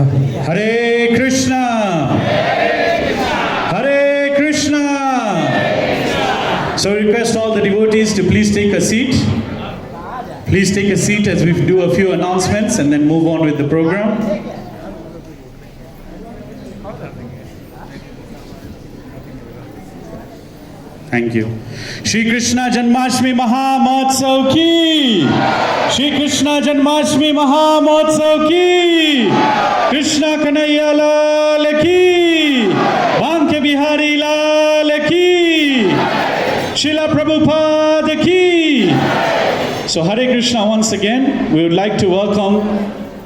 Hare Krishna. Hare Krishna. So I request all the devotees to please take a seat. Please take a seat as we do a few announcements and then move on with the program. Thank you. Shri Krishna Janmashtami Maha Mahotsav ki. Shri Krishna Janmashtami Maha Mahotsav ki. Krishna Kanhaiya Lal ki. Banke Bihari Lal ki. Srila Prabhupada ki. So Hare Krishna once again. We would like to welcome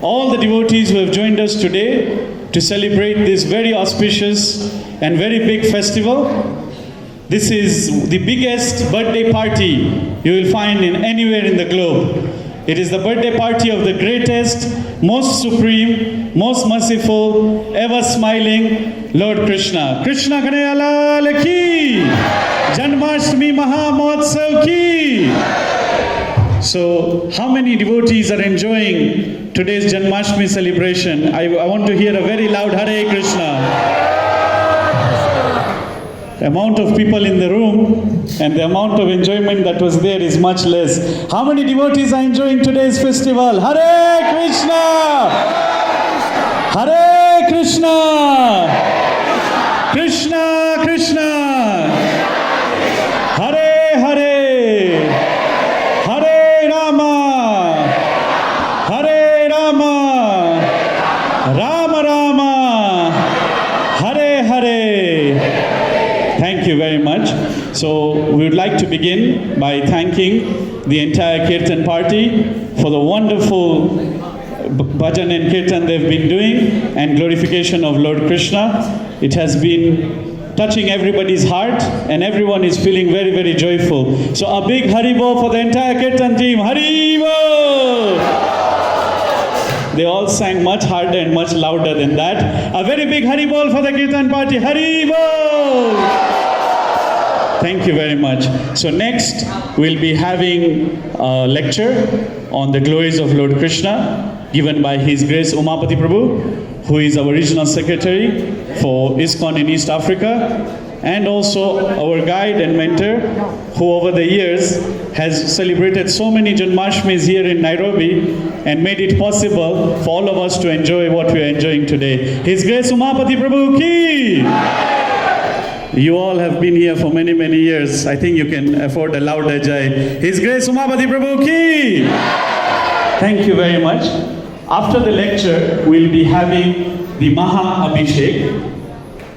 all the devotees who have joined us today to celebrate this very auspicious and very big festival. This is the biggest birthday party you will find in anywhere in the globe. It is the birthday party of the greatest, most supreme, most merciful, ever smiling Lord Krishna. Krishna Kanhaiya Lal ki. Janmashtami Maha Mahotsav ki. So, how many devotees are enjoying today's Janmashtami celebration? I want to hear a very loud Hare Krishna. The amount of people in the room and the amount of enjoyment that was there is much less. How many devotees are enjoying today's festival? Hare Krishna! Hare Krishna! Krishna Krishna! Hare Hare! Hare Rama! Hare Rama! Rama Rama! Hare Hare! Thank you very much. So we would like to begin by thanking the entire Kirtan party for the wonderful bhajan and Kirtan they've been doing and glorification of Lord Krishna. It has been touching everybody's heart and everyone is feeling very, very joyful. So a big Haribo for the entire Kirtan team. Haribo! They all sang much harder and much louder than that. A very big Haribol for the Kirtan party. Haribol! Thank you very much. So next, we'll be having a lecture on the glories of Lord Krishna, given by His Grace Umapati Prabhu, who is our regional secretary for ISKCON in East Africa, and also our guide and mentor, who over the years has celebrated so many Janmashtamis here in Nairobi and made it possible for all of us to enjoy what we are enjoying today. His Grace Umapati Prabhu ki! You all have been here for many, many years. I think you can afford a louder jai. His Grace Umapati Prabhu ki! Thank you very much. After the lecture, we'll be having the Maha Abhishek.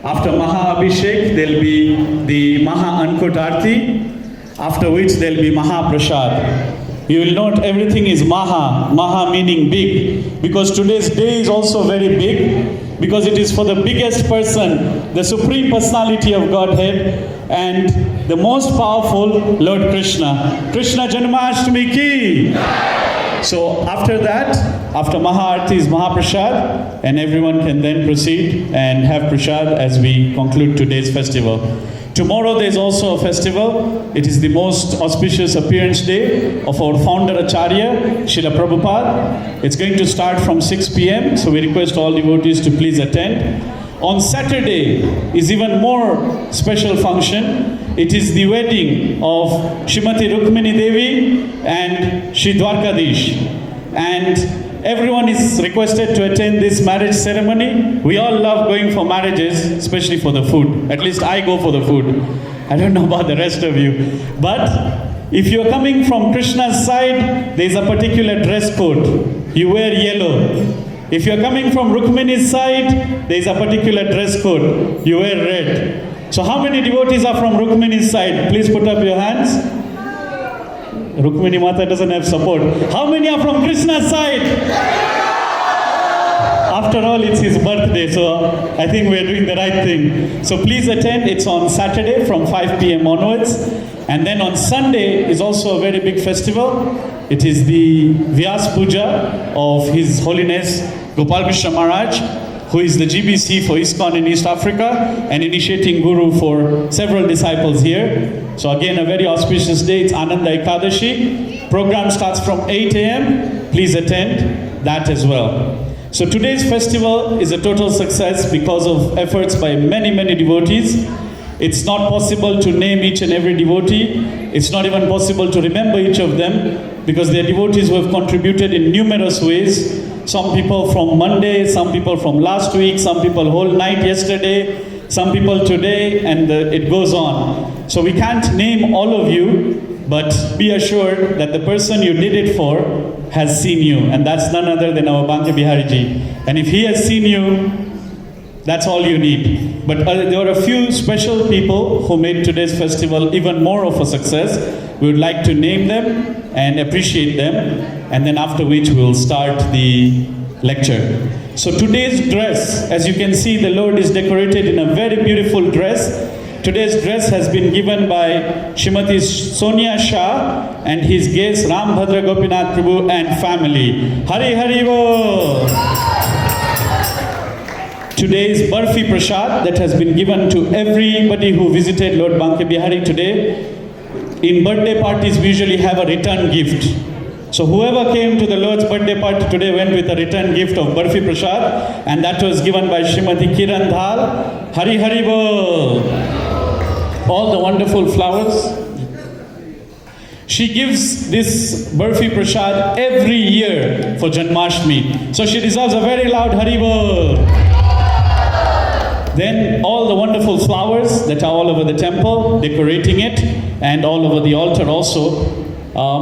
After Maha Abhishek, there'll be the Maha Ankut Aarti, after which there'll be Maha Prasad. You will note everything is Maha, Maha meaning big, because today's day is also very big, because it is for the biggest person, the Supreme Personality of Godhead, and the most powerful Lord Krishna. Krishna Janmashtami ki! So after that, after Maha Aarti is Maha Prasad, and everyone can then proceed and have Prasad as we conclude today's festival. Tomorrow there is also a festival. It is the most auspicious appearance day of our founder Acharya, Srila Prabhupada. It's going to start from 6 p.m. So we request all devotees to please attend. On Saturday is even more special function. It is the wedding of Srimati Rukmini Devi and Shri Dwarkadish. And everyone is requested to attend this marriage ceremony. We all love going for marriages, especially for the food. At least I go for the food. I don't know about the rest of you. But if you're coming from Krishna's side, there's a particular dress code. You wear yellow. If you're coming from Rukmini's side, there's a particular dress code. You wear red. So how many devotees are from Rukmini's side? Please put up your hands. Rukmini Mata doesn't have support. How many are from Krishna's side? After all, it's his birthday, so I think we're doing the right thing. So please attend. It's on Saturday from 5 p.m. onwards. And then on Sunday is also a very big festival. It is the Vyas Puja of His Holiness Gopal Krishna Maharaj, who is the GBC for ISKCON in East Africa and initiating Guru for several disciples here. So again, a very auspicious day. It's Ananda Ekadashi. Program starts from 8 a.m. Please attend that as well. So today's festival is a total success because of efforts by many, many devotees. It's not possible to name each and every devotee. It's not even possible to remember each of them because they are devotees who have contributed in numerous ways. Some people from Monday, some people from last week, some people whole night yesterday, some people today, and it goes on. So we can't name all of you, but be assured that the person you did it for has seen you, and that's none other than our Banke Bihari Ji. And if he has seen you, that's all you need. But there are a few special people who made today's festival even more of a success. We would like to name them and appreciate them, and then after which we will start the lecture. So today's dress, as you can see, the Lord is decorated in a very beautiful dress. Today's dress has been given by Shrimati Sonia Shah and his guests Rambhadra Gopinath Prabhu and family. Hari Hari Bo! Today's Barfi Prasad that has been given to everybody who visited Lord Banke Bihari today. In birthday parties, we usually have a return gift. So whoever came to the Lord's birthday party today went with a return gift of Barfi Prasad, and that was given by Shrimati Kiran Dhal. Hari Hari Bo! All the wonderful flowers. She gives this Barfi Prasad every year for Janmashtami. So she deserves a very loud Hari Bo! Then all the wonderful flowers that are all over the temple, decorating it, and all over the altar also.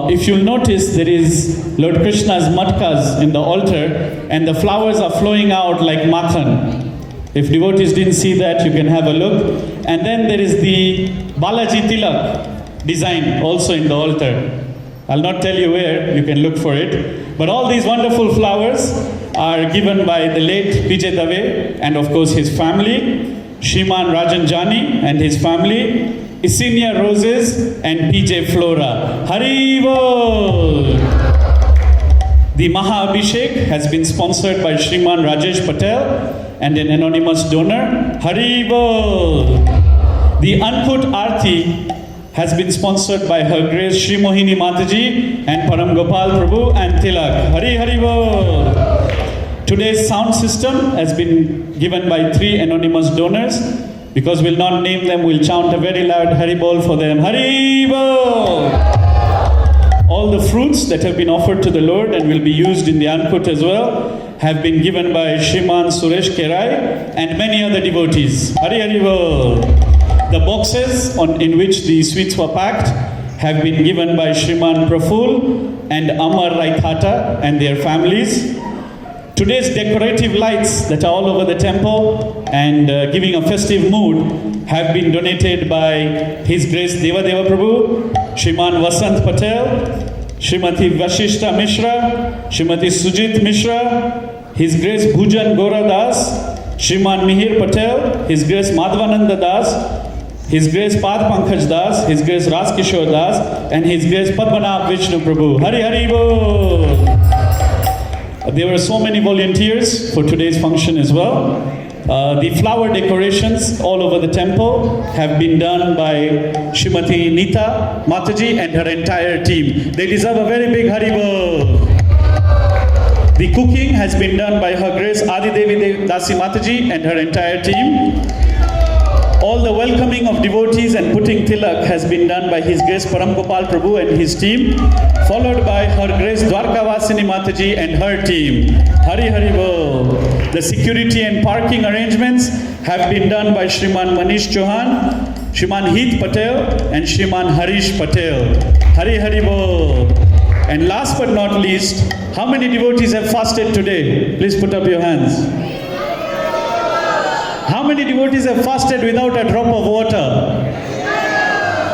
If you'll notice, there is Lord Krishna's matkas in the altar, and the flowers are flowing out like makhan. If devotees didn't see that, you can have a look. And then there is the Balaji Tilak design also in the altar. I'll not tell you where, you can look for it. But all these wonderful flowers are given by the late P.J. Dave and of course his family, Shriman Rajan Jani and his family, Isinia Roses and P.J. Flora. Hari Bol! The Maha Abhishek has been sponsored by Shriman Rajesh Patel and an anonymous donor. Hari Bol! The Anput Aarti has been sponsored by Her Grace Shri Mohini Mataji and Param Gopal Prabhu and Tilak. Hari Hari Bol! Today's sound system has been given by 3 anonymous donors. Because we'll not name them, we'll chant a very loud Hari Bol for them. Hari Bol! All the fruits that have been offered to the Lord and will be used in the Anput as well have been given by Shriman Suresh Kerai and many other devotees. Hari Hari Bol! The boxes in which the sweets were packed have been given by Shriman Praful and Amar Raithata and their families. Today's decorative lights that are all over the temple and giving a festive mood have been donated by His Grace Deva Deva Prabhu, Shriman Vasant Patel, Shrimati Vashishta Mishra, Shrimati Sujit Mishra, His Grace Bhujan Gora Das, Shriman Mihir Patel, His Grace Madhvananda Das, His Grace Pad Pankaj Das, His Grace Ras Kishore Das, and His Grace Padmanabh Vishnu Prabhu. Hari Hari Bol! There were so many volunteers for today's function as well. The flower decorations all over the temple have been done by Shrimati Nita Mataji and her entire team. They deserve a very big Hari Bol! The cooking has been done by Her Grace Adi Devi Dasi Mataji and her entire team. All the welcoming of devotees and putting tilak has been done by His Grace Param Gopal Prabhu and his team, followed by Her Grace Dwarkavasini Mataji and her team. Hari Hari Bol! The security and parking arrangements have been done by Shriman Manish Chauhan, Shriman Heath Patel and Shriman Harish Patel. Hari Hari Bol! And last but not least, how many devotees have fasted today? Please put up your hands. How many devotees have fasted without a drop of water?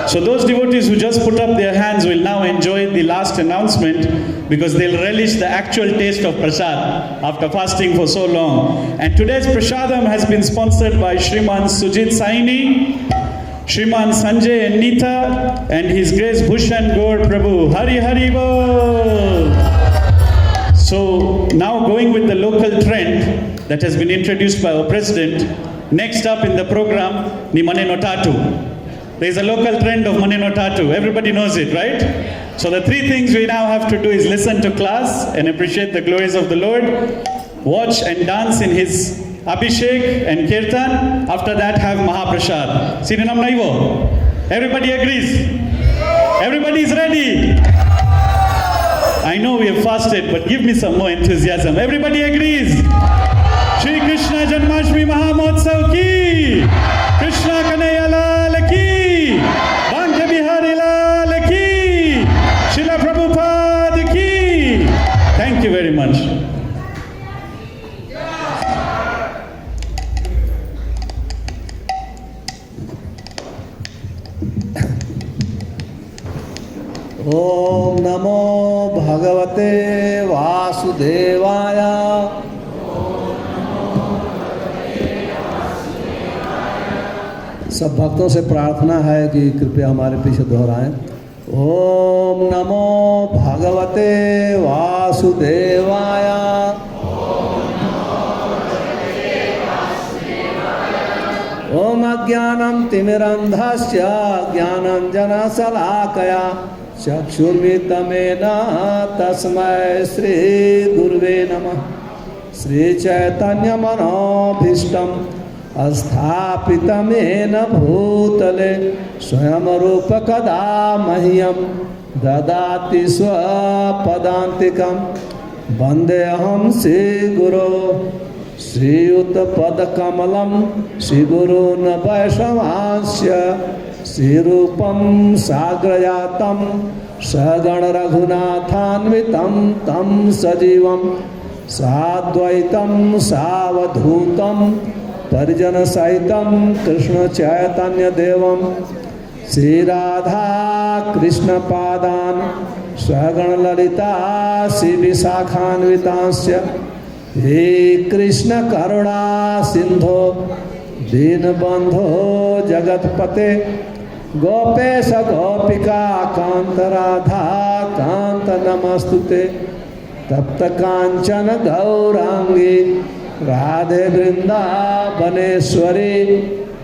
So those devotees who just put up their hands will now enjoy the last announcement because they'll relish the actual taste of prasad after fasting for so long. And today's prasadam has been sponsored by Shriman Sujit Saini, Shriman Sanjay and Nita, and His Grace Bhushan Gaur Prabhu. Hari Hari Bol! So now going with the local trend that has been introduced by our president, next up in the program, ni Maneno Tatu. There is a local trend of Maneno Tatu. Everybody knows it, right? So the 3 things we now have to do is listen to class and appreciate the glories of the Lord, watch and dance in his Abhishek and Kirtan. After that, have Mahaprasad. Sirinam Naivo. Everybody agrees? Everybody is ready? I know we have fasted, but give me some more enthusiasm. Everybody agrees? Shri Krishna Janmashtami Mahamotsav ki, Krishna Kanhaiya Lal ki, Banke Bihari Lal ki, Srila Prabhupada ki. Thank you very much. ओम नमो भगवते वासुदेवाय। सब भक्तों से प्रार्थना है कि कृपया हमारे पीछे दोहराएं। ओम नमो भगवते वासुदेवाय। ओम अज्ञानं तिमिरन्धस्य ज्ञानाञ्जनशलाकया चक्षुर्मिलितं तस्मै श्री गुरुवे नमः। श्री चैतन्य मनोभीष्टं स्थापितं येन भूतले स्वयं रूप कदा मह्यं ददाति स्वपदान्तिकं। वन्देऽहं श्रीगुरो श्रीयुतपदकमलं श्रीगुरून् वैष्णवांश्च श्रीरूपं साग्रजातं सगण रघुनाथान्वितं तं सजीवं साद्वैतं सावधूतं परिजनसहितं कृष्ण चैतन्य देवं श्रीराधा कृष्णपादान् सगण ललिता श्री विशाखान्वितांश्च हे कृष्ण करुणा सिंधो दीनबंधो जगतपते गोपेश गोपिका कांत राधा कांत नमस्तुते। तप्त कांचन गौरांगी राधे वृंदावनेश्वरी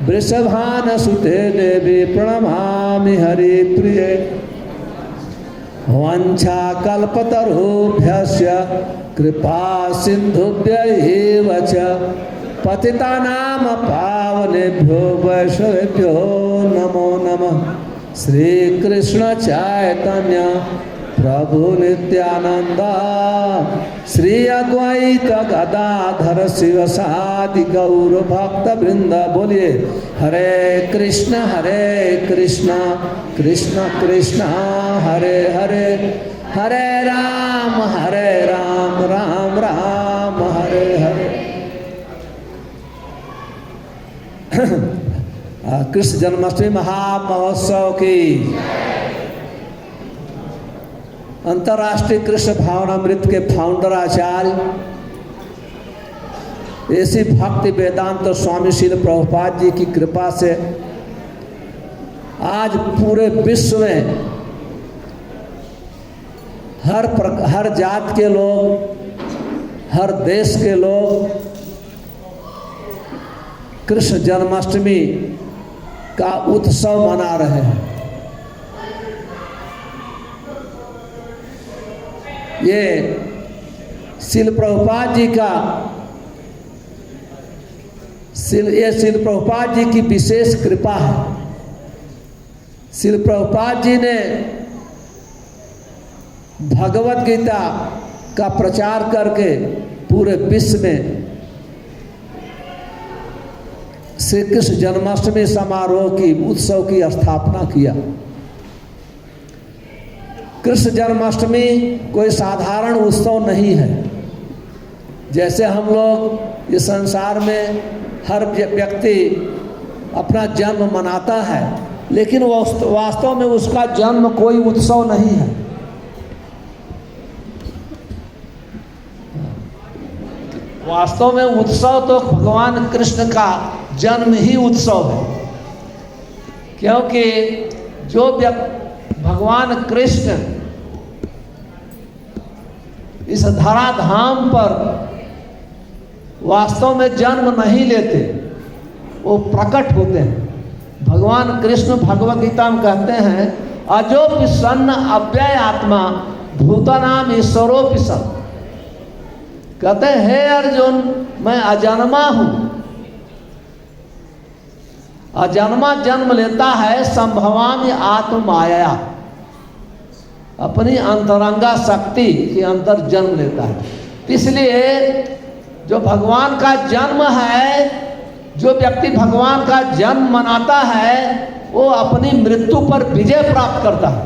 वृषभानुसुते देवी प्रणमामि हरिप्रिये। वाञ्छाकल्पतरुभ्यश्च कृपा सिन्धुभ्यैव च पतितानां पावनेभ्यो वैष्णवेभ्यो नमो नमः। श्रीकृष्ण चैतन्य प्रभु नित्यानंद श्री अद्वैत गदाधर शिवसादि गौर भक्त वृंद। बोलिए हरे कृष्ण कृष्ण कृष्ण हरे हरे, हरे राम राम राम हरे हरे। कृष्ण जन्माष्टमी महामहोत्सव की अंतर्राष्ट्रीय कृष्ण भावनामृत के फाउंडर आचार्य ऐसी भक्ति वेदांत स्वामी श्रील प्रभुपाद जी की कृपा से आज पूरे विश्व में हर जात के लोग, हर देश के लोग कृष्ण जन्माष्टमी का उत्सव मना रहे हैं। ये श्रील प्रभुपाद जी की विशेष कृपा है। श्रील प्रभुपाद जी ने भगवत गीता का प्रचार करके पूरे विश्व में श्री कृष्ण जन्माष्टमी समारोह की उत्सव की स्थापना किया। कृष्ण जन्माष्टमी कोई साधारण उत्सव नहीं है। जैसे हम लोग इस संसार में हर व्यक्ति अपना जन्म मनाता है, लेकिन वास्तव में उसका जन्म कोई उत्सव नहीं है। वास्तव में उत्सव तो भगवान कृष्ण का जन्म ही उत्सव है, क्योंकि जो भगवान कृष्ण इस धराधाम पर वास्तव में जन्म नहीं लेते, वो प्रकट होते हैं। भगवान कृष्ण भगवत गीता में कहते हैं, अजोपि सन्न अव्यय आत्मा भूतानाम ईश्वरोपि सन्। कहते हैं हे अर्जुन मैं अजन्मा हूं। अजन्मा जन्म लेता है संभवामि आत्म माया, अपनी अंतरंगा शक्ति के अंदर जन्म लेता है। इसलिए जो भगवान का जन्म है, जो व्यक्ति भगवान का जन्म मनाता है वो अपनी मृत्यु पर विजय प्राप्त करता है।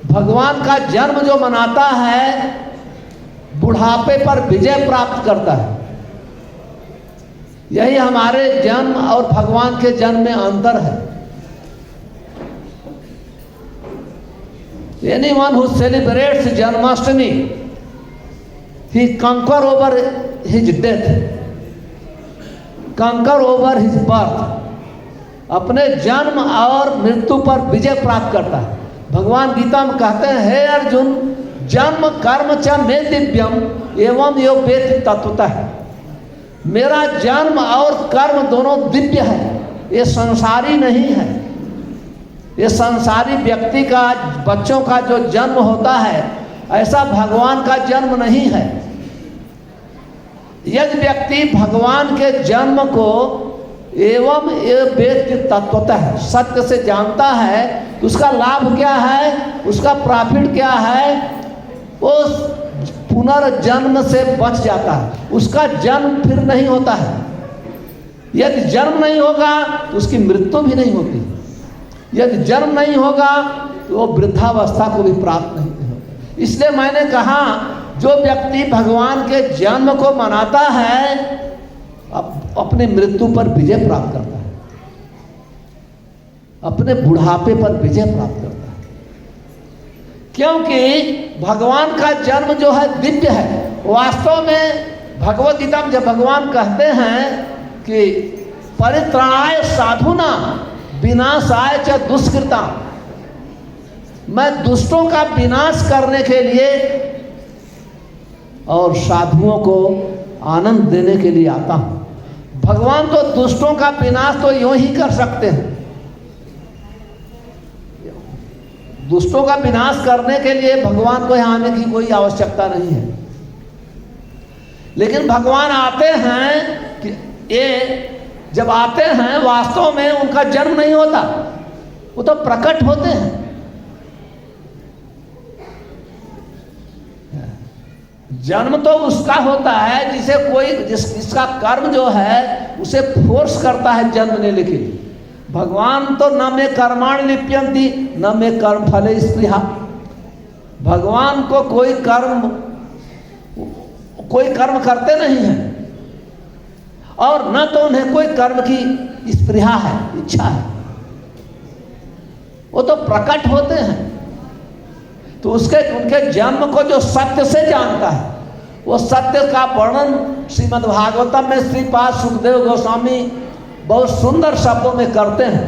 भगवान का जन्म जो मनाता है बुढ़ापे पर विजय प्राप्त करता है। यही हमारे जन्म और भगवान के जन्म में अंतर है। Anyone who celebrates Janmashtami he conquer over his death, conquer over his birth, अपने जन्म और मृत्यु पर विजय प्राप्त करता है। भगवान गीता में कहते हैं हे अर्जुन जन्म कर्म च मे दिव्यम एवं यो वेद तत्वतः, मेरा जन्म और कर्म दोनों दिव्य है, ये संसारी नहीं है। ये संसारी व्यक्ति का, बच्चों का जो जन्म होता है ऐसा भगवान का जन्म नहीं है। यदि व्यक्ति भगवान के जन्म को एवं ये वेद तत्वतः सत्य से जानता है तो उसका लाभ क्या है, उसका प्रॉफिट क्या है, वो पुनर्जन्म से बच जाता है, उसका जन्म फिर नहीं होता है। यदि जन्म नहीं होगा तो उसकी मृत्यु भी नहीं होती। यदि जन्म नहीं होगा तो वो वृद्धावस्था को भी प्राप्त नहीं होगा। इसलिए मैंने कहा जो व्यक्ति भगवान के जन्म को मनाता है अपने मृत्यु पर विजय प्राप्त करता है, अपने बुढ़ापे पर विजय प्राप्त करता है, क्योंकि भगवान का जन्म जो है दिव्य है। वास्तव में भगवद गीता में जब भगवान कहते हैं कि परित्राणाय साधुना विनाशाय च दुष्कृता, मैं दुष्टों का विनाश करने के लिए और साधुओं को आनंद देने के लिए आता हूं। भगवान तो दुष्टों का विनाश तो यूं ही कर सकते हैं। दुष्टों का विनाश करने के लिए भगवान को यहाँ आने की कोई आवश्यकता नहीं है, लेकिन भगवान आते हैं कि ये जब आते हैं वास्तव में उनका जन्म नहीं होता, वो तो प्रकट होते हैं। जन्म तो उसका होता है जिसे कोई जिसका कर्म जो है उसे फोर्स करता है जन्म लेने के लिए। भगवान तो न में कर्माणि लिप्यन्ति न में कर्म फले स्पृहा। भगवान को कोई कर्म करते नहीं है और न तो उन्हें कोई कर्म की स्पृहा है, इच्छा है। वो तो प्रकट होते हैं। तो उनके जन्म को जो सत्य से जानता है वो सत्य का वर्णन श्रीमद् भागवतम में श्रीपाद सुखदेव गोस्वामी बहुत सुंदर शब्दों में करते हैं।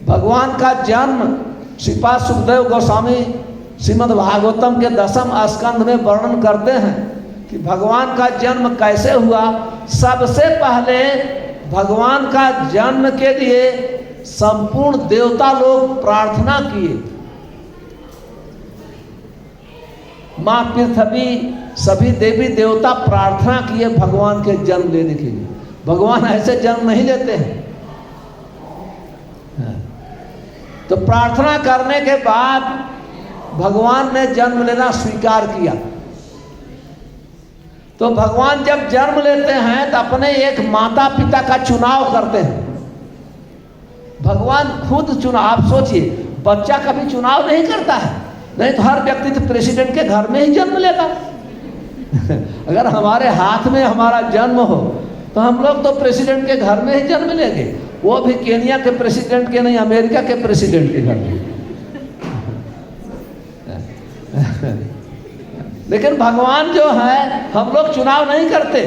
भगवान का जन्म श्रीपाद सुखदेव गोस्वामी श्रीमद् भागवतम के 10वें स्कंध में वर्णन करते हैं कि भगवान का जन्म कैसे हुआ। सबसे पहले भगवान का जन्म के लिए संपूर्ण देवता लोग प्रार्थना किए। माँ पृथ्वी सभी देवी देवता प्रार्थना किए भगवान के जन्म लेने के लिए। भगवान ऐसे जन्म नहीं लेते हैं। तो प्रार्थना करने के बाद भगवान ने जन्म लेना स्वीकार किया। तो भगवान जब जन्म लेते हैं तो अपने एक माता पिता का चुनाव करते हैं। भगवान खुद चुनाव, आप सोचिए बच्चा कभी चुनाव नहीं करता है, नहीं तो हर व्यक्ति तो प्रेसिडेंट के घर में ही जन्म लेता। अगर हमारे हाथ में हमारा जन्म हो तो हम लोग तो प्रेसिडेंट के घर में ही जन्म लेंगे, वो भी केनिया के प्रेसिडेंट के नहीं, अमेरिका के प्रेसिडेंट के घर में। लेकिन भगवान जो है हम लोग चुनाव नहीं करते।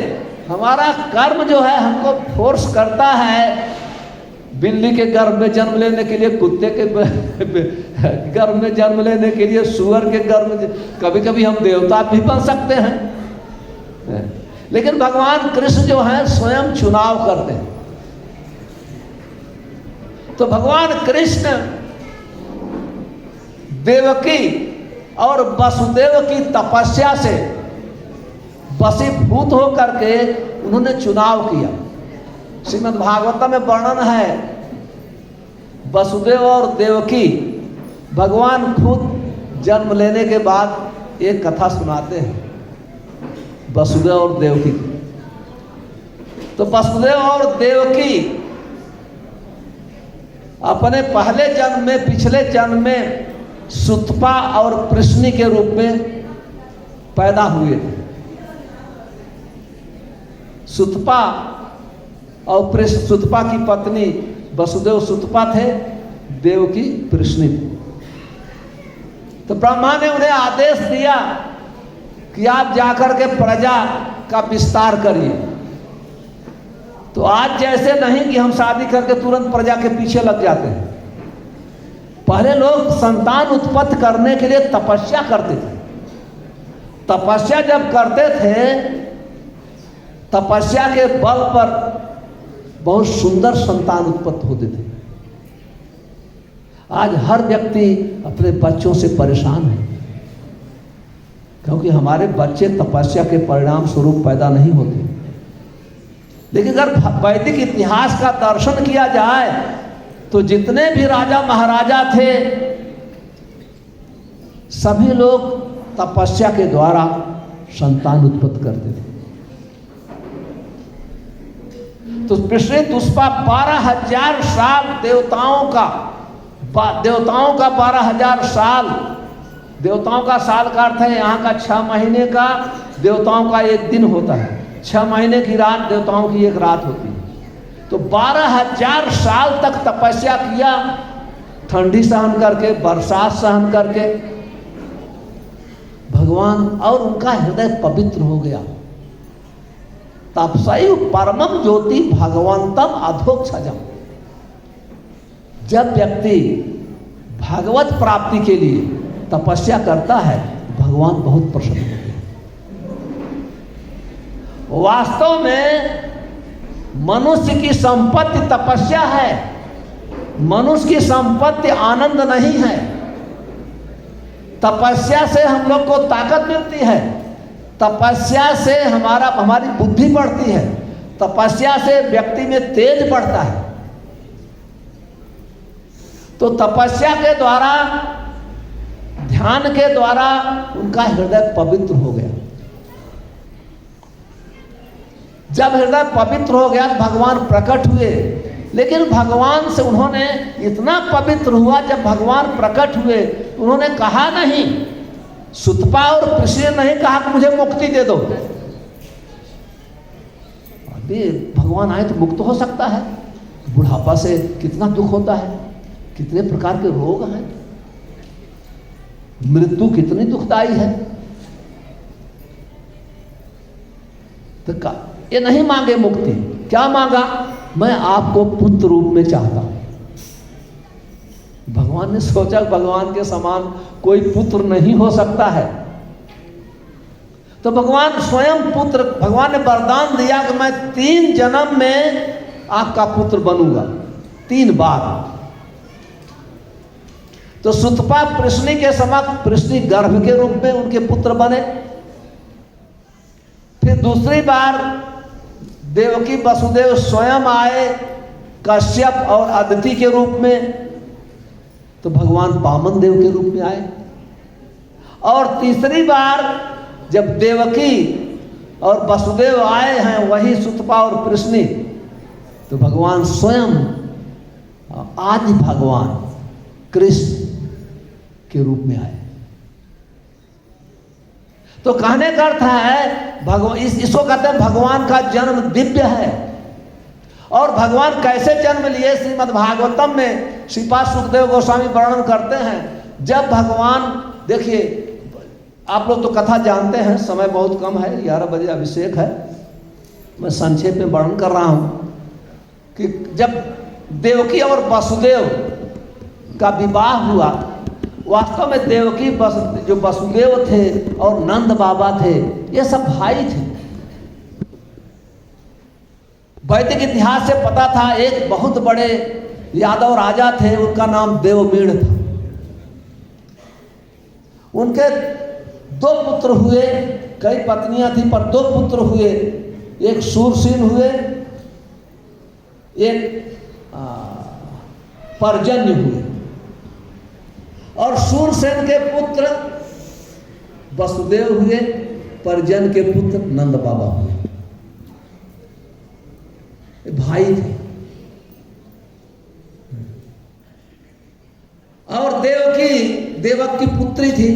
हमारा कर्म जो है हमको फोर्स करता है बिल्ली के गर्भ में जन्म लेने के लिए, कुत्ते के गर्भ में जन्म लेने के लिए, सुअर के गर्भ में, कभी कभी हम देवता भी बन सकते हैं। लेकिन भगवान कृष्ण जो है स्वयं चुनाव करते हैं। तो भगवान कृष्ण देवकी और वसुदेव की तपस्या से वशीभूत होकर के उन्होंने चुनाव किया। श्रीमद् भागवतम में वर्णन है, वसुदेव और देवकी भगवान खुद जन्म लेने के बाद एक कथा सुनाते हैं वसुदेव और देवकी। तो वसुदेव और देवकी अपने पहले जन्म में, पिछले जन्म में सुतपा और प्रश्नि के रूप में पैदा हुए थे। सुतपा और सुतपा की पत्नी वसुदेव सुतपा थे, देवकी प्रश्नि। तो ब्रह्मा ने उन्हें आदेश दिया कि आप जाकर के प्रजा का विस्तार करिए। तो आज जैसे नहीं कि हम शादी करके तुरंत प्रजा के पीछे लग जाते हैं। पहले लोग संतान उत्पत्ति करने के लिए तपस्या करते थे। तपस्या जब करते थे, तपस्या के बल पर बहुत सुंदर संतान उत्पत्ति होते थे। आज हर व्यक्ति अपने बच्चों से परेशान है, क्योंकि हमारे बच्चे तपस्या के परिणाम स्वरूप पैदा नहीं होते। लेकिन अगर वैदिक इतिहास का दर्शन किया जाए तो जितने भी राजा महाराजा थे, सभी लोग तपस्या के द्वारा संतान उत्पत्ति करते थे। तो पिछले दुष्पा 12,000 साल देवताओं का 12,000 साल, देवताओं का साल का अर्थ है यहाँ का 6 महीने का, देवताओं का एक दिन होता है। 6 महीने की रात देवताओं की एक रात होती है। तो 12,000 साल तक तपस्या किया, ठंडी सहन करके, बरसात सहन करके भगवान, और उनका हृदय पवित्र हो गया। तपस्यु परमम ज्योति भगवंतम अधोक्षजम। जब व्यक्ति भागवत प्राप्ति के लिए तपस्या करता है, भगवान बहुत प्रसन्न होते हैं। वास्तव में मनुष्य की संपत्ति तपस्या है। मनुष्य की संपत्ति आनंद नहीं है। तपस्या से हम लोग को ताकत मिलती है, तपस्या से हमारी बुद्धि बढ़ती है, तपस्या से व्यक्ति में तेज बढ़ता है। तो तपस्या के द्वारा, ध्यान के द्वारा उनका हृदय पवित्र हो गया। जब हृदय पवित्र हो गया, भगवान प्रकट हुए। लेकिन भगवान से उन्होंने इतना पवित्र हुआ, जब भगवान प्रकट हुए उन्होंने कहा नहीं, सुतपा और प्रश्नि ने नहीं कहा कि मुझे मुक्ति दे दो। अभी भगवान आए तो मुक्त हो सकता है। बुढ़ापा से कितना दुख होता है, कितने प्रकार के रोग हैं, मृत्यु कितनी दुखदाई है। तो ये नहीं मांगे मुक्ति, क्या मांगा? मैं आपको पुत्र रूप में चाहता हूं। भगवान ने सोचा भगवान के समान कोई पुत्र नहीं हो सकता है, तो भगवान स्वयं पुत्र, भगवान ने वरदान दिया कि मैं 3 जन्म में आपका पुत्र बनूंगा, 3 बार। तो सुतपा प्रश्नि के समक्ष प्रश्नि गर्भ के रूप में उनके पुत्र बने। फिर दूसरी बार देवकी वसुदेव स्वयं आए कश्यप और अदिति के रूप में, तो भगवान वामन देव के रूप में आए। और तीसरी बार जब देवकी और वसुदेव आए हैं, वही सुतपा और प्रश्नि, तो भगवान स्वयं आदि भगवान कृष्ण के रूप में आए। तो कहने का अर्थ है भगवान, इसको कहते हैं भगवान का जन्म दिव्य है। और भगवान कैसे जन्म लिए, श्रीमद् भागवतम में श्रीपाद सुखदेव गोस्वामी वर्णन करते हैं। जब भगवान, देखिए आप लोग तो कथा जानते हैं, समय बहुत कम है, 11 बजे अभिषेक है, मैं संक्षेप में वर्णन कर रहा हूं कि जब देवकी और वसुदेव का विवाह हुआ, वास्तव में देवकी जो वसुदेव थे और नंद बाबा थे, ये सब भाई थे। वैदिक इतिहास से पता था, एक बहुत बड़े यादव राजा थे, उनका नाम देवमीड़ था। उनके 2 पुत्र हुए, कई पत्नियां थी पर 2 पुत्र हुए, एक शूरसेन हुए, एक पर्जन्य हुए। और शूरसेन के पुत्र वसुदेव हुए, पर्जन्य के पुत्र नंद बाबा हुए। भाई थे। और देवक की पुत्री थी,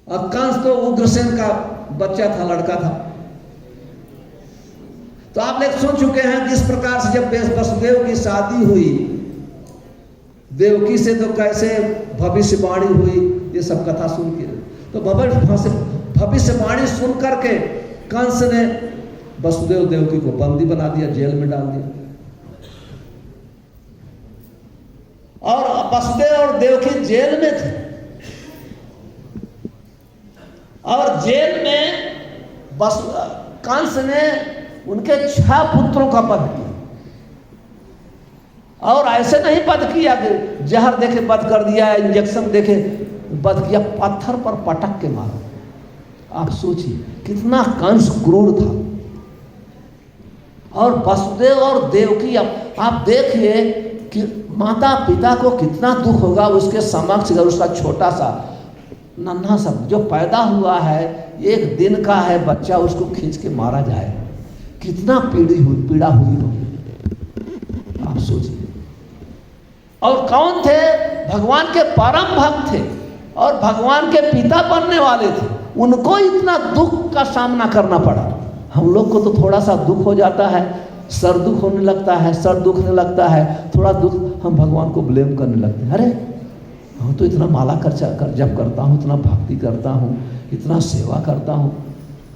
और कंस तो उग्रसेन का बच्चा था, लड़का था। तो आप लोग सुन चुके हैं किस प्रकार से जब वसुदेव की शादी हुई, देवकी से तो कैसे भविष्यवाणी हुई, ये सब कथा सुन के तो भविष्यवाणी सुन करके कंस ने वसुदेव देवकी को बंदी बना दिया, जेल में डाल दिया। और वसुदेव और देवकी जेल में थे, और जेल में कंस ने उनके 6 पुत्रों का वध किया। और ऐसे नहीं वध किया कि जहर देके वध कर दिया, इंजेक्शन देके वध किया, पत्थर पर पटक के मारा। आप सोचिए कितना कंस क्रूर था। और वसुदेव और देवकी, आप देखिए कि माता पिता को कितना दुख होगा उसके समक्ष अगर उसका छोटा सा नन्हा सा जो पैदा हुआ है, 1 दिन का है बच्चा, उसको खींच के मारा जाए, कितना पीड़ा हुई होगी, आप सोचिए। और कौन थे? भगवान के परम भक्त थे और भगवान के पिता बनने वाले थे, उनको इतना दुख का सामना करना पड़ा। हम लोग को तो थोड़ा सा दुख हो जाता है, सर दुख होने लगता है, सर दुखने लगता है, थोड़ा दुख, हम भगवान को ब्लेम करने लगते हैं। अरे हम तो इतना माला जप करता हूँ, इतना भक्ति करता हूँ, इतना सेवा करता हूँ,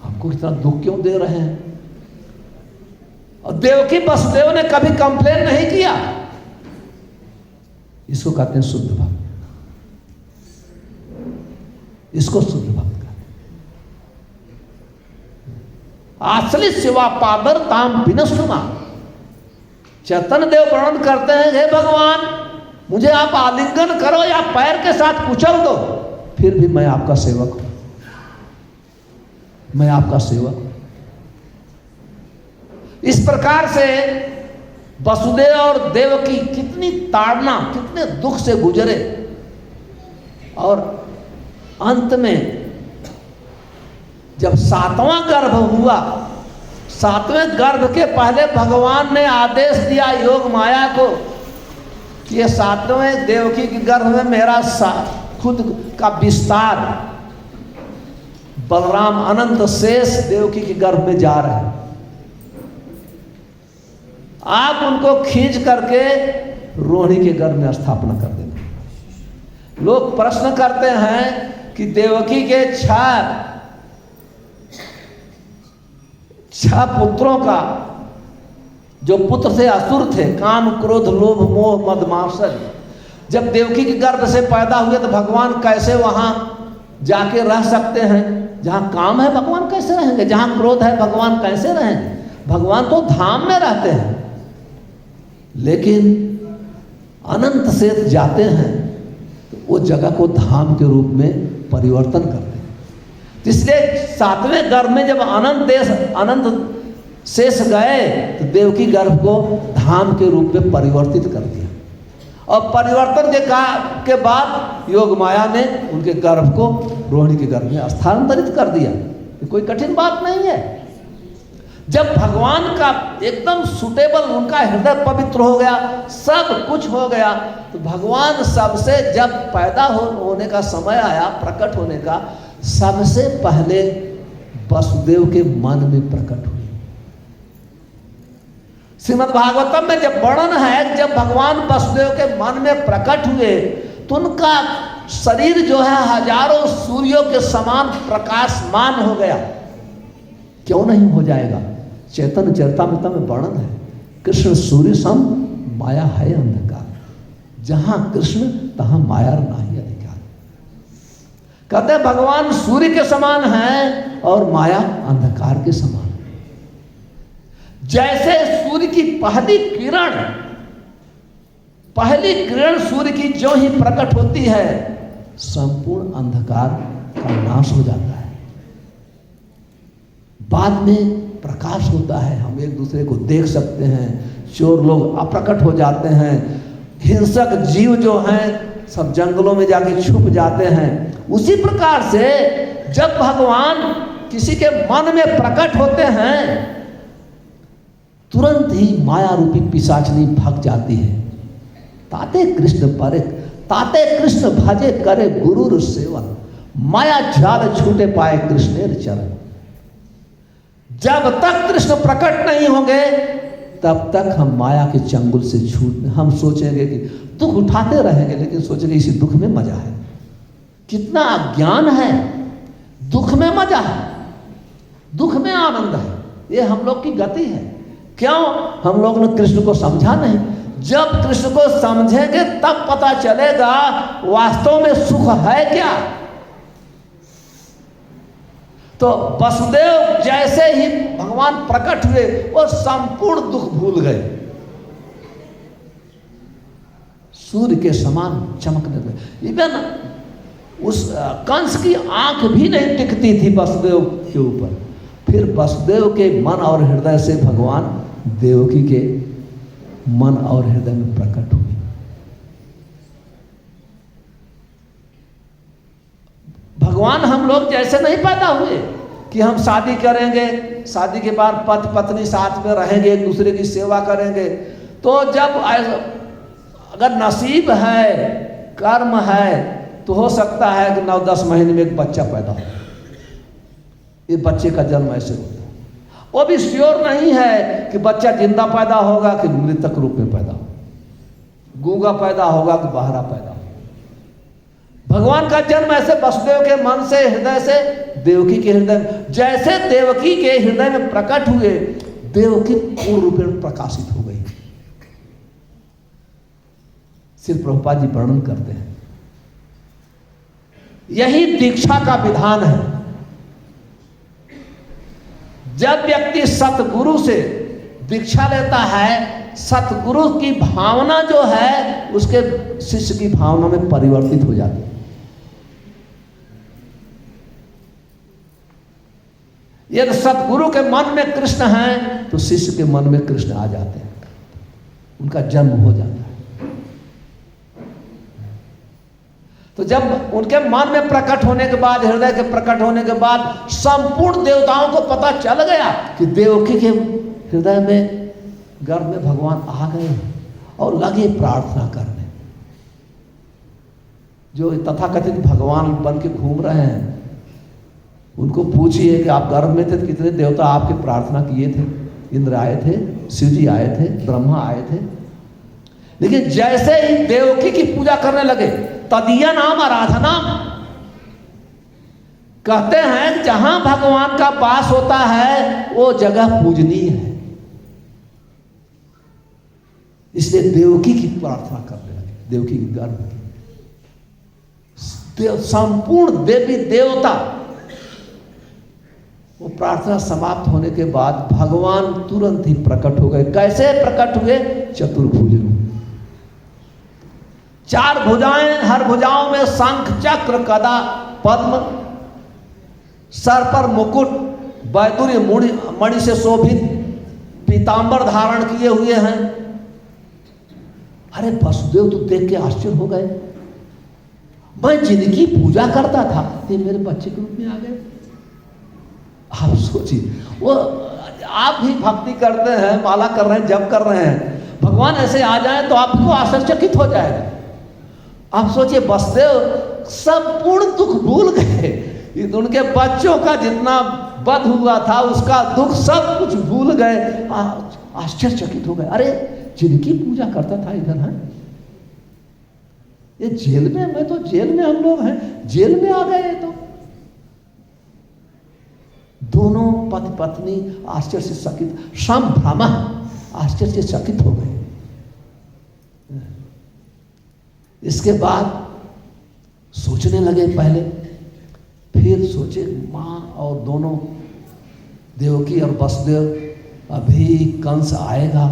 हमको इतना दुख क्यों दे रहे हैं? और देवकी वसुदेव ने कभी कंप्लेन नहीं किया। इसको कहते हैं शुद्ध भक्त, इसको शुद्ध भक्त कहते हैं। आश्रित सेवा पादर ताम विनष्टुमा। चैतन्य देव वर्णन करते हैं, हे भगवान मुझे आप आलिंगन करो या पैर के साथ कुचल दो, फिर भी मैं आपका सेवक हूं, मैं आपका सेवक हूं। इस प्रकार से वसुदेव और देवकी कितनी ताड़ना, कितने दुख से गुजरे। और अंत में जब 7वां गर्भ हुआ, 7वें गर्भ के पहले भगवान ने आदेश दिया योग माया को कि ये 7वें देवकी के गर्भ में मेरा खुद का विस्तार, बलराम अनंत शेष देवकी के गर्भ में जा रहे हैं, आप उनको खींच करके रोहिणी के गर्भ में स्थापना कर देंगे। लोग प्रश्न करते हैं कि देवकी के 6 पुत्रों का, जो पुत्र थे असुर थे, काम क्रोध लोभ मोह मद मात्सर्य, जब देवकी के गर्भ से पैदा हुए तो भगवान कैसे वहां जाके रह सकते हैं? जहां काम है भगवान कैसे रहेंगे? जहां क्रोध है भगवान कैसे रहेंगे? भगवान तो धाम में रहते हैं, लेकिन अनंत से जाते हैं तो वो जगह को धाम के रूप में परिवर्तन करते हैं। इसलिए 7वें गर्भ में जब अनंत शेष गए तो देवकी गर्भ को धाम के रूप में परिवर्तित कर दिया। और परिवर्तन के बाद योग माया ने उनके गर्भ को रोहिणी के गर्भ में स्थानांतरित कर दिया। कोई कठिन बात नहीं है। जब भगवान का एकदम सुटेबल, उनका हृदय पवित्र हो गया, सब कुछ हो गया, तो भगवान सबसे जब पैदा होने का समय आया, प्रकट होने का, सबसे पहले वसुदेव के मन में प्रकट हुई। श्रीमद् भागवतम में जब वर्णन है, जब भगवान वसुदेव के मन में प्रकट हुए तो उनका शरीर जो है हजारों सूर्यों के समान प्रकाशमान हो गया। क्यों नहीं हो जाएगा? चैतन्य चरितामृत में वर्णन है, कृष्ण सूर्य सम माया है अंधकार, जहां कृष्ण तहां माया नहीं अधिकार। कहते हैं भगवान सूर्य के समान है और माया अंधकार के समान। जैसे सूर्य की पहली किरण सूर्य की जो ही प्रकट होती है, संपूर्ण अंधकार का नाश हो जाता है। बाद में प्रकाश होता है, हम एक दूसरे को देख सकते हैं, चोर लोग अप्रकट हो जाते हैं, हिंसक जीव जो हैं सब जंगलों में जाके छुप जाते हैं। उसी प्रकार से जब भगवान किसी के मन में प्रकट होते हैं तुरंत ही माया रूपी पिशाचनी भाग जाती है। ताते कृष्ण परे ताते कृष्ण भजे करे गुरुर सेवन, माया जाल छूटे पाए कृष्णेर चरण। जब तक कृष्ण प्रकट नहीं होंगे तब तक हम माया के चंगुल से छूट, हम सोचेंगे कि दुख उठाते रहेंगे, लेकिन सोचेंगे इसी दुख में मजा है। कितना अज्ञान है, दुख में मजा है, दुख में आनंद है, ये हम लोग की गति है। क्यों? हम लोग ने कृष्ण को समझा नहीं। जब कृष्ण को समझेंगे तब पता चलेगा वास्तव में सुख है क्या। तो वसुदेव जैसे ही भगवान प्रकट हुए वो संपूर्ण दुख भूल गए, सूर्य के समान चमकने लगे। इवन उस कंस की आंख भी नहीं टिकती थी वसुदेव के ऊपर। फिर वसुदेव के मन और हृदय से भगवान देवकी के मन और हृदय में प्रकट हुए। भगवान हम लोग जैसे नहीं पैदा हुए कि हम शादी करेंगे, शादी के बाद पति पत्नी साथ में रहेंगे, एक दूसरे की सेवा करेंगे। तो जब अगर नसीब है, कर्म है, तो हो सकता है कि 9-10 महीने में एक बच्चा पैदा हो। ये बच्चे का जन्म ऐसे होता है। वो भी श्योर नहीं है कि बच्चा जिंदा पैदा होगा कि मृतक रूप में पैदा होगा, गूंगा पैदा होगा कि बहरा पैदा होगा। भगवान का जन्म ऐसे वसुदेव के मन से, हृदय से देवकी के हृदय में, जैसे देवकी के हृदय में प्रकट हुए देवकी पूर्ण रूप में प्रकाशित हो गई। श्री प्रभुपाद जी वर्णन करते हैं, यही दीक्षा का विधान है। जब व्यक्ति सतगुरु से दीक्षा लेता है, सतगुरु की भावना जो है उसके शिष्य की भावना में परिवर्तित हो जाती है। यदि सतगुरु के मन में कृष्ण है तो शिष्य के मन में कृष्ण आ जाते हैं, उनका जन्म हो जाता है। तो जब उनके मन में प्रकट होने के बाद, हृदय के प्रकट होने के बाद संपूर्ण देवताओं को पता चल गया कि देवकी के हृदय में, गर्भ में भगवान आ गए और लगे प्रार्थना करने। जो तथाकथित भगवान बन के घूम रहे हैं उनको पूछिए कि आप गर्भ में थे तो कितने देवता आपकी प्रार्थना किए थे। इंद्र आए थे, शिव जी आए थे, ब्रह्मा आए थे। लेकिन जैसे ही देवकी की पूजा करने लगे, तदीय नाम आराधना, कहते हैं जहां भगवान का वास होता है वो जगह पूजनीय है, इसलिए देवकी की प्रार्थना करने लगे। देवकी की गर्भ संपूर्ण देवी देवता, वो प्रार्थना समाप्त होने के बाद भगवान तुरंत ही प्रकट हो गए। कैसे प्रकट हुए? चतुर्भुज रूप, 4 भुजाएं, हर भुजाओं में शंख, चक्र, गदा, पद्म, सर पर मुकुट, वैदुर्य मणि से शोभित पीतांबर धारण किए हुए हैं। अरे वसुदेव तो देख के आश्चर्य हो गए, मैं जिनकी पूजा करता था ये मेरे बच्चे के रूप में आ गए। आप सोचिए, वो आप भी भक्ति करते हैं, माला कर रहे हैं, जप कर रहे हैं, भगवान ऐसे आ जाए तो आपको आश्चर्यचकित हो जाएगा। आप सोचिए, वसुदेव संपूर्ण दुख भूल गए, उनके बच्चों का जितना वध हुआ था उसका दुख सब कुछ भूल गए, आश्चर्यचकित हो गए। अरे जिनकी पूजा करता था इधर है, ये जेल में, मैं तो जेल में, हम लोग हैं जेल में आ गए। तो दोनों पति पत्नी आश्चर्य से चकित, संभ्रम, आश्चर्य से चकित हो गए। इसके बाद सोचने लगे, पहले फिर सोचे मां और दोनों देवकी और वसुदेव अभी कंस आएगा।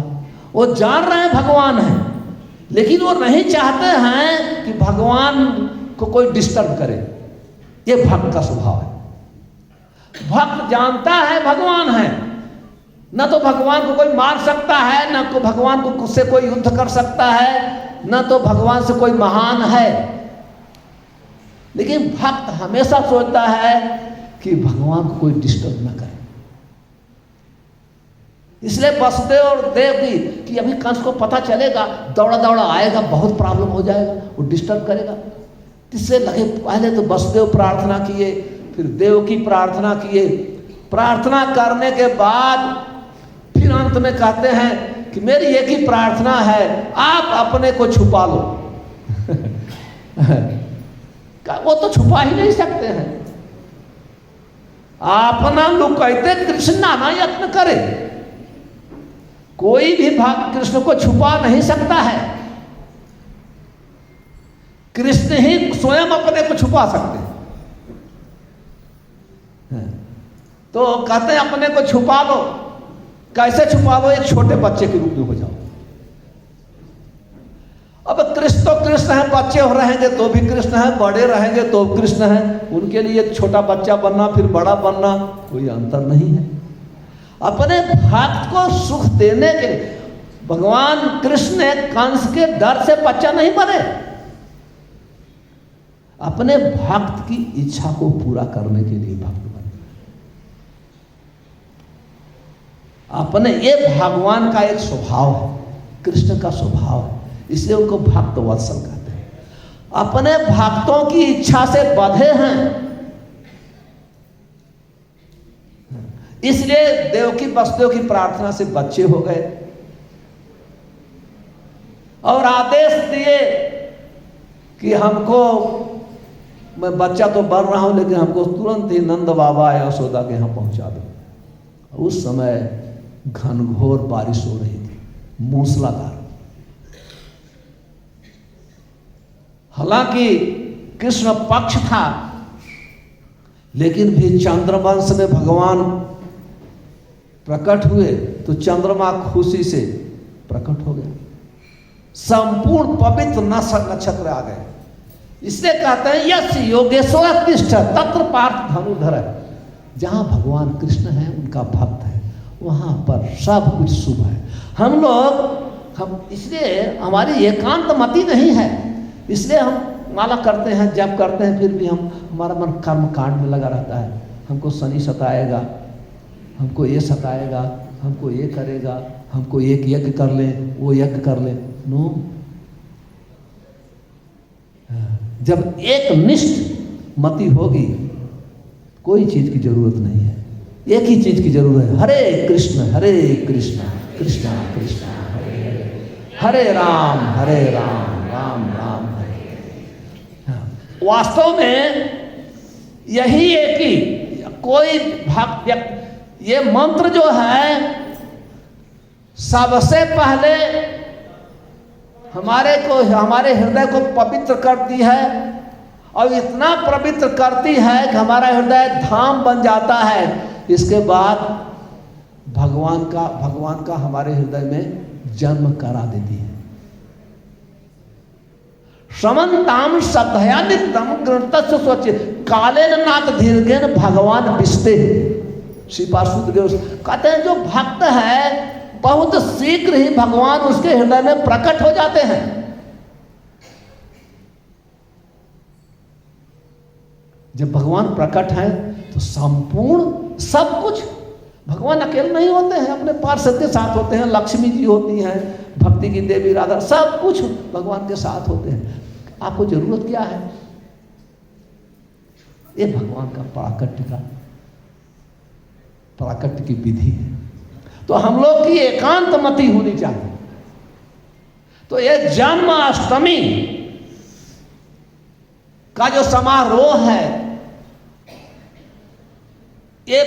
वो जान रहे हैं भगवान है, लेकिन वो नहीं चाहते हैं कि भगवान को कोई डिस्टर्ब करे। ये भक्त का स्वभाव है। भक्त जानता है भगवान है, न तो भगवान को कोई मार सकता है, न तो भगवान को से कोई युद्ध कर सकता है, न तो भगवान से कोई महान है। लेकिन भक्त हमेशा सोचता है कि भगवान को कोई डिस्टर्ब न करे। इसलिए वसुदेव और देवकी कि अभी कंस को पता चलेगा, दौड़ा दौड़ा आएगा, बहुत प्रॉब्लम हो जाएगा, वो डिस्टर्ब करेगा। इससे लगे पहले तो वसुदेव प्रार्थना किए, फिर देवकी प्रार्थना किए। प्रार्थना करने के बाद फिर अंत में कहते हैं कि मेरी एक ही प्रार्थना है, आप अपने को छुपा लो। वो तो छुपा ही नहीं सकते हैं। अपना लुकाते कृष्ण नाना यत्न करे। कोई भी भक्त कृष्ण को छुपा नहीं सकता है। कृष्ण ही स्वयं अपने को छुपा सकते हैं। तो कहते हैं अपने को छुपा लो। कैसे छुपा लो? एक छोटे बच्चे के रूप में हो जाओ। अब कृष्ण तो कृष्ण है, बच्चे हो रहेंगे तो भी कृष्ण है, बड़े रहेंगे तो कृष्ण है। उनके लिए एक छोटा बच्चा बनना फिर बड़ा बनना कोई अंतर नहीं है। अपने भक्त को सुख देने के भगवान कृष्ण कंस के डर से बच्चा नहीं बने, अपने भक्त की इच्छा को पूरा करने के लिए भक्त बने। अपने ये भगवान का एक स्वभाव है, कृष्ण का स्वभाव है, इसलिए उनको भक्त वत्सल कहते हैं। अपने भक्तों की इच्छा से बंधे हैं, इसलिए देवकी वसुदेव की प्रार्थना से बच्चे हो गए और आदेश दिए कि हमको, मैं बच्चा तो बन रहा हूं लेकिन हमको तुरंत ही नंद बाबा यशोदा के यहां पहुंचा दो। उस समय घनघोर बारिश हो रही थी, मूसलाधार। हालांकि कृष्ण पक्ष था, लेकिन भी चंद्रवंश में भगवान प्रकट हुए तो चंद्रमा खुशी से प्रकट हो गया। संपूर्ण पवित्र नक्षत्र आ गए। इसलिए कहते हैं यस योगेश्वर तिष्ठ तत्र पार्थ धनुधर। जहां भगवान कृष्ण है, उनका भक्त है, वहां पर सब कुछ शुभ है। हम इसलिए हमारी एकांत मति नहीं है, इसलिए हम माला करते हैं, जप करते हैं, फिर भी हमारा मन कर्म कांड में लगा रहता है। हमको शनि सताएगा, हमको ये सताएगा, हमको ये करेगा, हमको एक यज्ञ कर ले, वो यज्ञ कर ले। नो, जब एक निष्ठ मति होगी, कोई चीज की जरूरत नहीं है। एक ही चीज की जरूरत है, हरे कृष्ण कृष्ण कृष्ण हरे राम राम राम हरे। वास्तव में यही है कि कोई भक्त व्यक्ति, ये मंत्र जो है सबसे पहले हमारे हृदय को पवित्र करती है, और इतना पवित्र करती है कि हमारा हृदय धाम बन जाता है। इसके बाद भगवान का हमारे हृदय में जन्म करा देती है। समन्ताम श्रद्धया नित्यम ग्रंथस्य स्वच्छ कालेन नाथ दीर्घेन भगवान विष्टे। श्रीपाद कहते हैं जो भक्त है बहुत शीघ्र ही भगवान उसके हृदय में प्रकट हो जाते हैं। जब भगवान प्रकट है तो संपूर्ण सब कुछ, भगवान अकेले नहीं होते हैं, अपने पार्षद के साथ होते हैं, लक्ष्मी जी होती हैं, भक्ति की देवी राधा, सब कुछ भगवान के साथ होते हैं। आपको जरूरत क्या है? ये भगवान का प्राकट्य की विधि है। तो हम लोग की एकांत मति होनी चाहिए। तो ये जन्माष्टमी का जो समारोह है, ये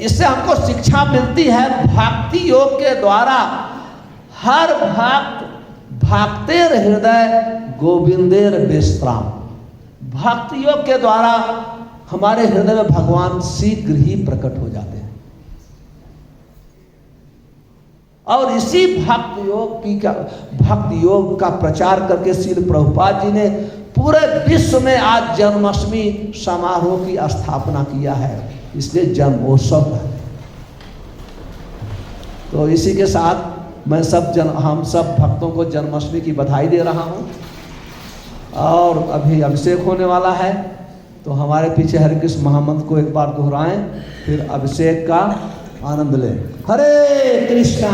इससे हमको शिक्षा मिलती है भक्ति योग के द्वारा। हर भक्त भक्तेर हृदय गोविंदेर विश्राम। भक्ति योग के द्वारा हमारे हृदय में भगवान शीघ्र ही प्रकट हो जाते हैं। और इसी भक्ति योग का प्रचार करके श्रील प्रभुपाद जी ने पूरे विश्व में आज जन्माष्टमी समारोह की स्थापना किया है, इसलिए जन्मोत्सव है। तो इसी के साथ मैं हम सब भक्तों को जन्माष्टमी की बधाई दे रहा हूँ। और अभी अभिषेक होने वाला है, तो हमारे पीछे हरे कृष्ण महामंत्र को एक बार दोहराएं, फिर अभिषेक का आनंद लें। हरे कृष्णा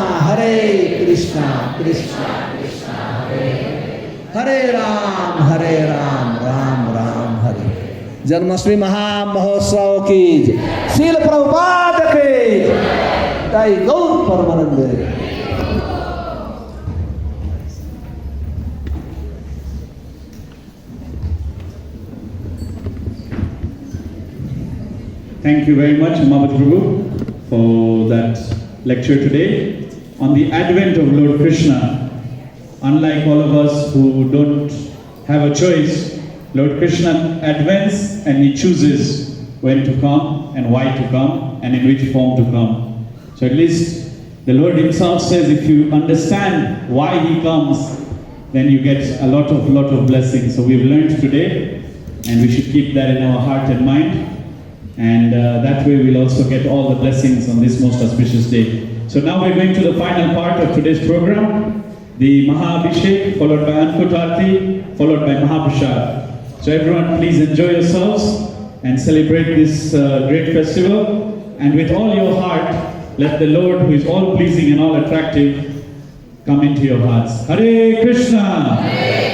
कृष्णा कृष्णा हरे राम राम राम हरे। जन्माष्टमी महामहोत्सव की श्रील प्रभुपाद की जय। गौर परमानंद। Thank you very much, Mamat Prabhu, for that lecture today on the advent of Lord Krishna. Unlike all of us who don't have a choice, Lord Krishna advents and he chooses when to come and why to come and in which form to come. So at least the Lord himself says if you understand why he comes, then you get a lot of blessings. So we've learned today, and we should keep that in our heart and mind. And that way we'll also get all the blessings on this most auspicious day. So now we're going to the final part of today's program, the Mahabhishek, followed by Ankut Aarti, followed by Mahaprasad. So everyone please enjoy yourselves and celebrate this great festival. And with all your heart, let the Lord, who is all pleasing and all attractive, come into your hearts. Hare Krishna! Hare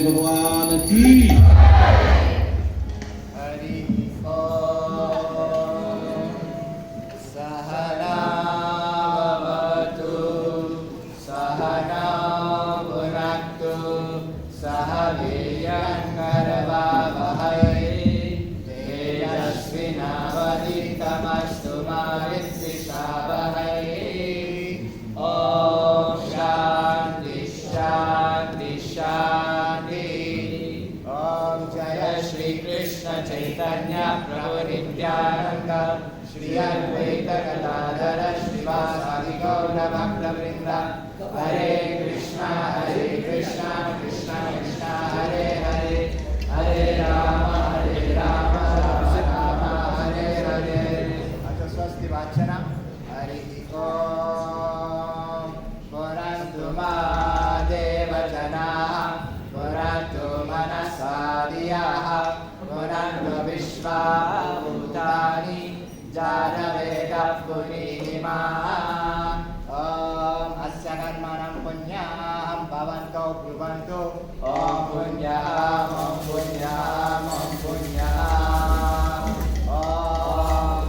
भगवान की श्री अद्वैत गदाधर श्रीवासादि गौर भक्तवृंद। हरे कृष्णा कृष्णा कृष्णा हरे हरे, हरे राम राम राम हरे हरे। अच्छा स्वस्ति वाचना। हरि ओम। पुरन्तु मा देवजनाः, पुरन्तु मनसा धियाः, पुरन्तु विश्वा भूतानि जानवेदः पुनीहिमा। ॐ अस्य कर्मणं पुण्याहं भवन्तौ ब्रुवन्तु। ॐ पुण्यः ॐ पुण्यः ॐ पुण्यः। ॐ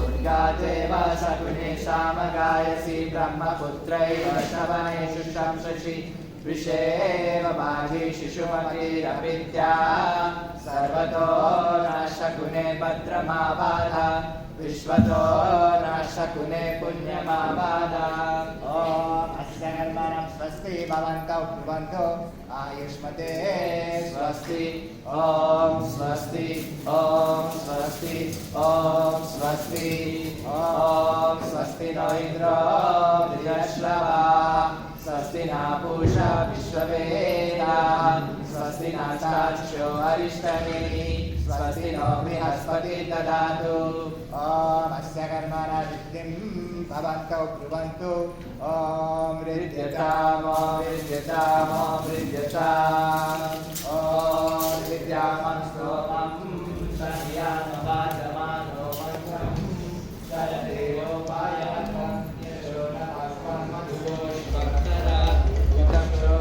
दुर्गादेव सगुणे सामगायसि ब्रह्मपुत्रैव श्रवणेषु शंससि। विषेव माघे शिशुमतिरविद्या, सर्वतो न शकुने भद्रमाबाधा, विश्वतो न शकुने पुण्यमाबाधा। ॐ अस्य कर्मणं स्वस्ति भवन्तौ ब्रुवन्तु। आयुष्मते स्वस्ति। ॐ स्वस्ति ॐ स्वस्ति ॐ स्वस्ति। ॐ स्वस्ति नो इन्द्रो बृहस्पतिः, स्वस्ति न पूषा विश्ववेदाः, स्वस्ति न साक्षो अरिष्टनेमिः, स्वस्ति नो बृहस्पतिः ददातु। ॐ अस्य कर्मणा सिद्धिं भवन्तौ ब्रुवन्तु। ॐ हृद्यताम् हृद्यताम् हृद्यताम्। ॐ विद्यामं स्तोमं संयामवाचमानो मन्त्रं सरदेवोपायकं यशो न अस्मन् मधुकोशभक्तरा युतक्षो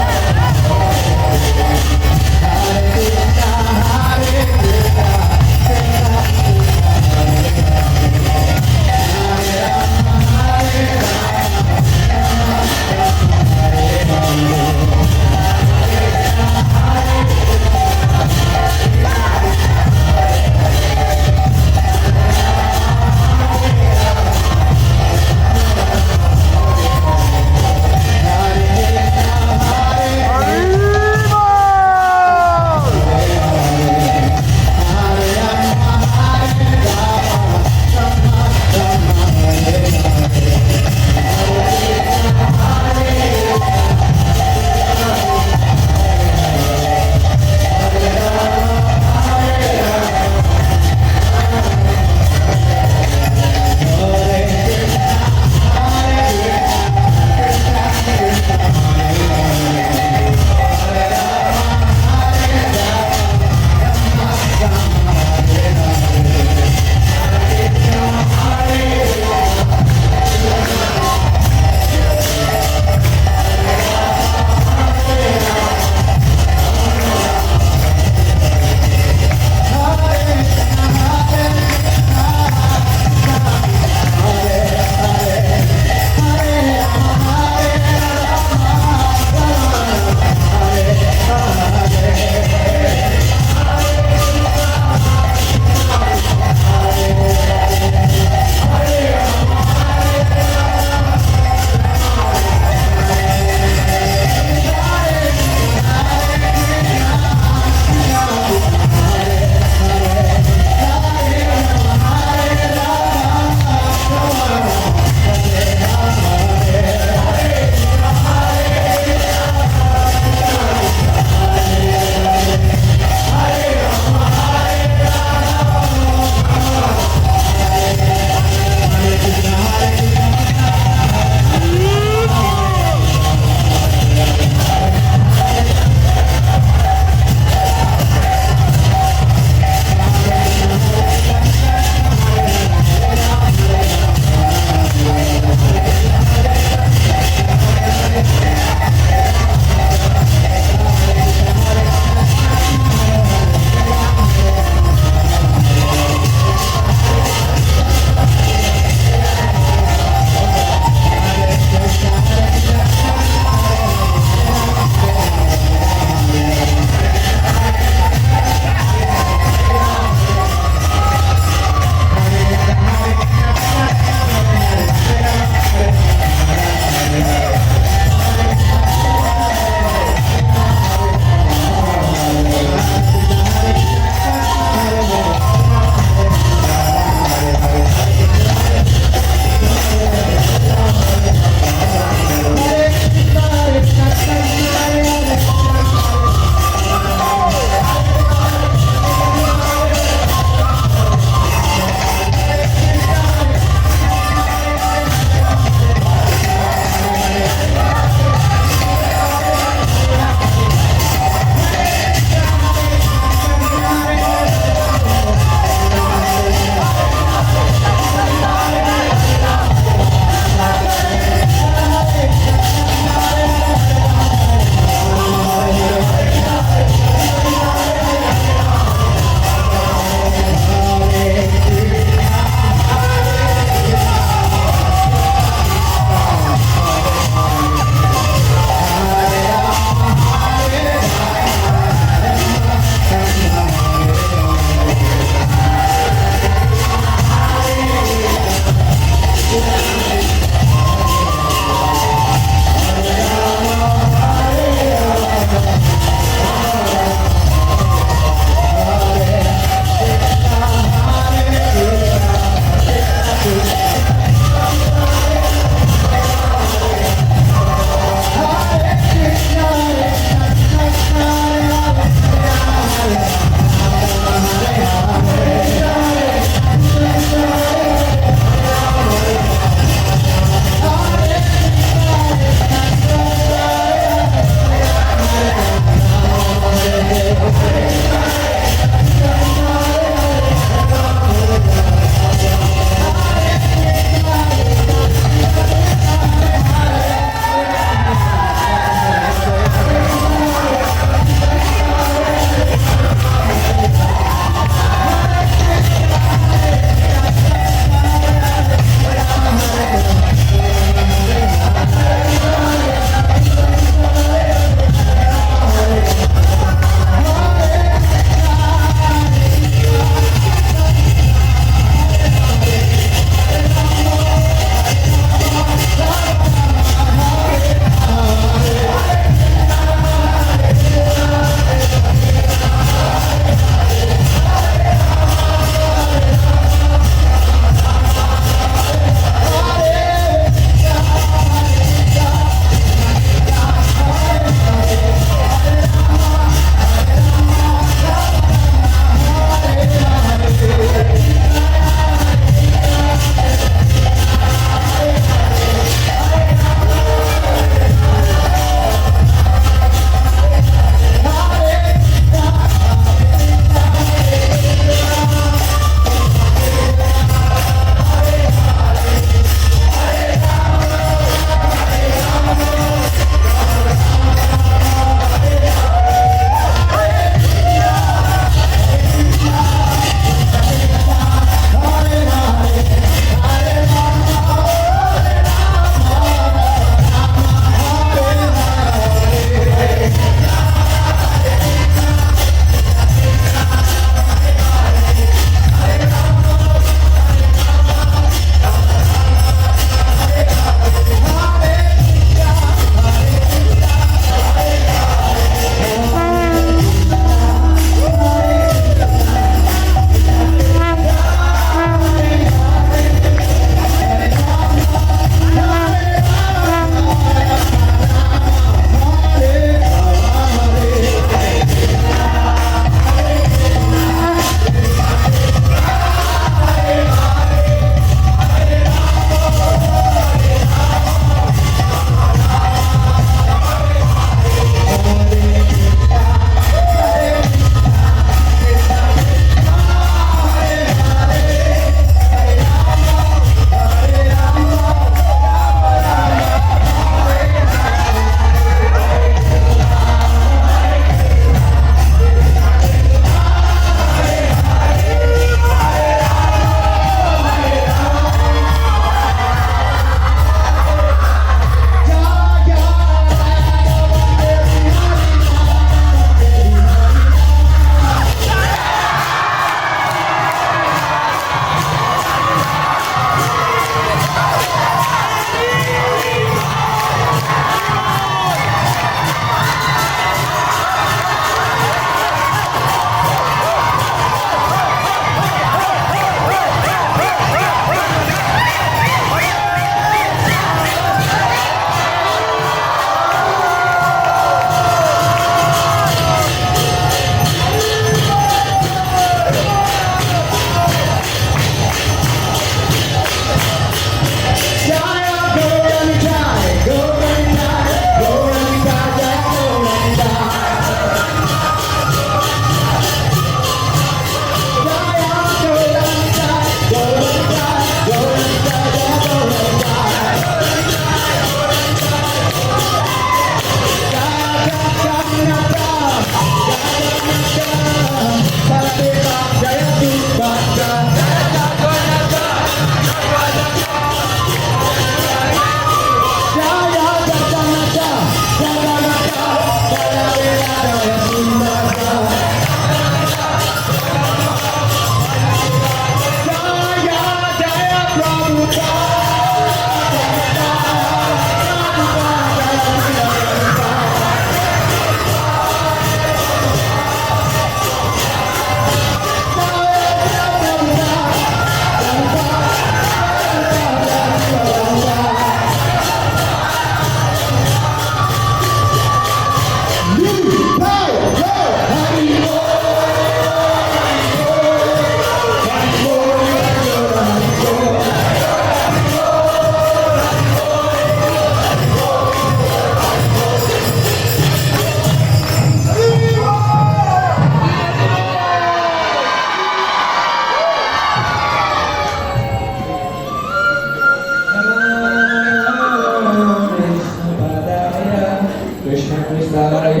व्यासाय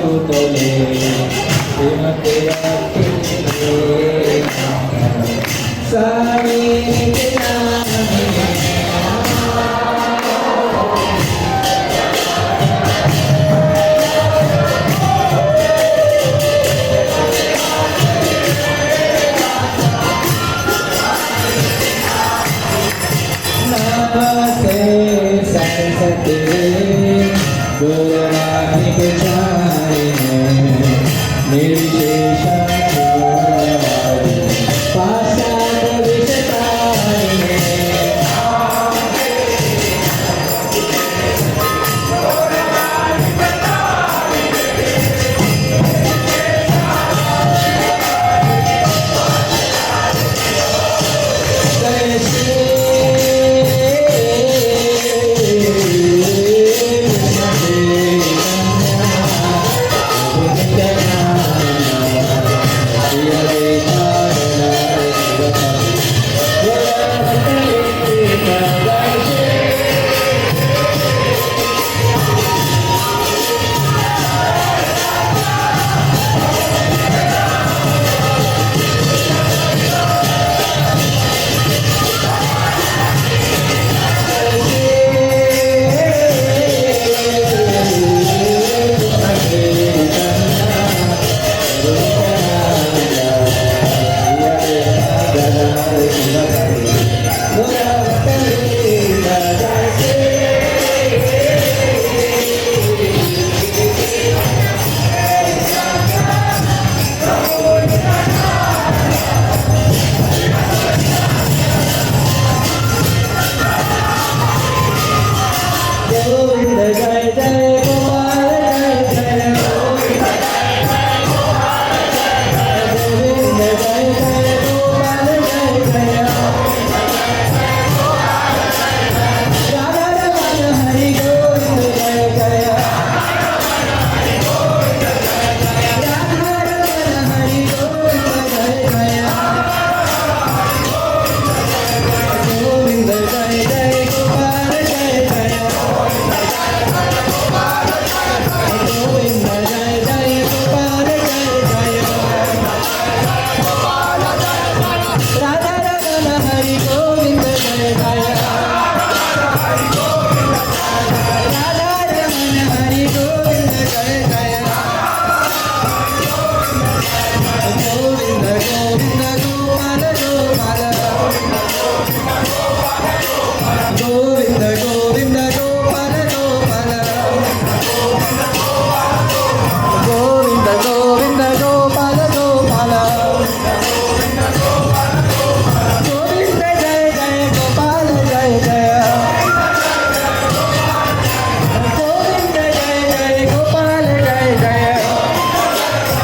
भूतले श्रीमते भक्तिवेदान्त स्वामी नामिने नमस्ते सरस्वती गुरुराधिके च